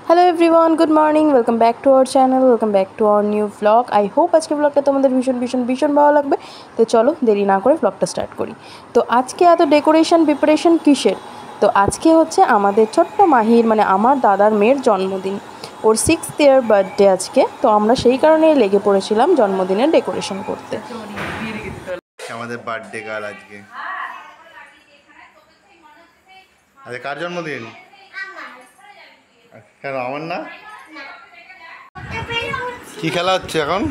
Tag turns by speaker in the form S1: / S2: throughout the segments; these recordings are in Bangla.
S1: Hello everyone, good morning. Welcome back to our channel, welcome back to our new blog. I hope আজকে ব্লগটা তোমাদের ভীষণ ভালো লাগবে। তো চলো দেরি না করে ব্লগটা স্টার্ট করি। তো আজকে এত ডেকোরেশন প্রিপারেশন কিসের? তো আজকে হচ্ছে আমাদের ছোট্ট মাহির মানে আমার দাদার মেয়ের জন্মদিন। ওর 6th ইয়ার বার্থডে আজকে। তো আমরা সেই কারণেই লেগে পড়েছিলাম জন্মদিনের ডেকোরেশন করতে।
S2: আমাদের বার্থডে গার্ল আজকে। আজকে কার জন্মদিন? কেন আমার না? কি খেলা হচ্ছে এখন?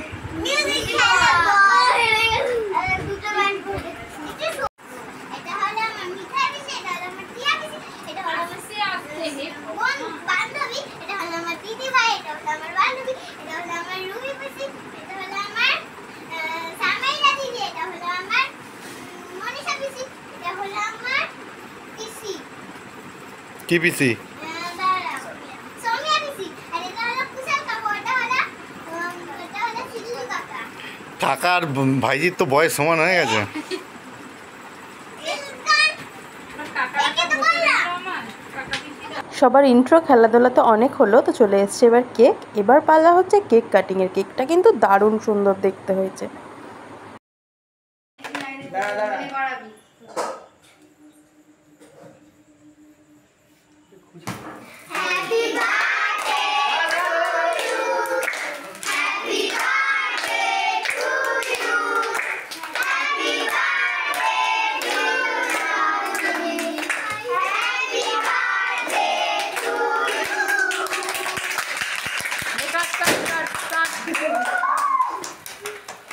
S2: কি পিসি? কাকার ভাইজির তো বয়স সমান হয়ে গেছে।
S1: সবার ইন্ট্রো খেলাধুলা তো অনেক হলো, তো চলে এসছে এবার কেক। এবার পালা হচ্ছে কেক কাটিংয়ের। কেকটা কিন্তু দারুণ সুন্দর দেখতে হয়েছে।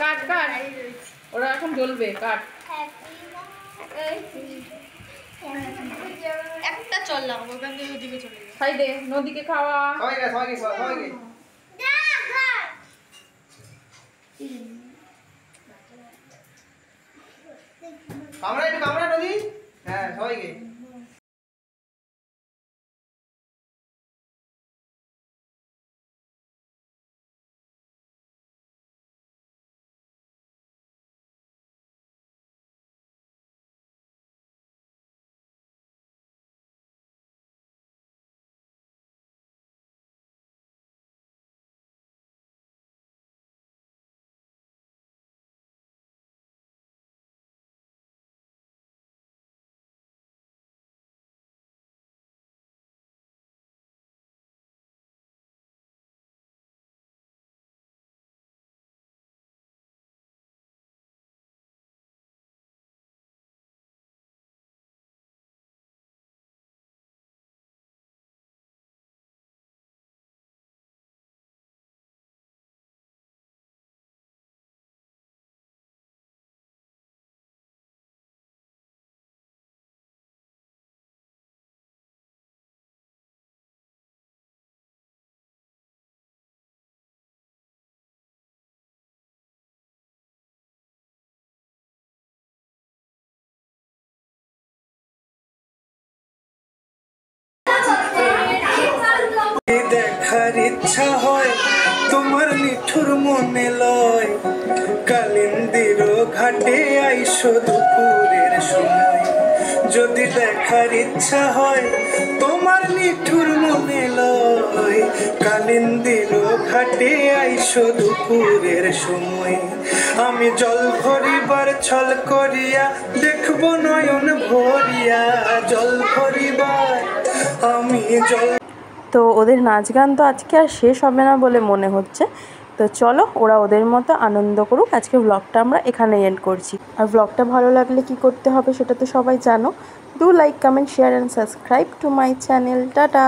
S3: কাট কাট ওরা এখন জ্বলবে। কাট
S4: একটা চল লাগাবো, ওখান থেকে ওদিকে চলে যাবে।
S3: সাইডে নদীকে খাওয়া।
S5: কামড়া নদী। হ্যাঁ সবাইকে
S6: দেখার ইচ্ছা হয় তোমার নিঠুর মনে লয়, কালিন্দির ঘাটে আইসো দুপুরের সময়। যদি দেখার ইচ্ছা হয় তোমার নিঠুর মনে লয়, কালিন্দির ঘাটে আইসো দুপুরের সময়। আমি জল ভরিবার ছল করিয়া দেখবো নয়ন ভরিয়া, জল ভরিবার আমি জল।
S1: তো ওদের নাচ গান তো আজকে আর শেষ হবে না বলে মনে হচ্ছে। তো চলো ওরা ওদের মতো আনন্দ করুক। আজকে ব্লগটা আমরা এখানে এন্ড করছি। আর ব্লগটা ভালো লাগলে কি করতে হবে সেটা তো সবাই জানো। Do like, comment, share and subscribe to my channel. Tata.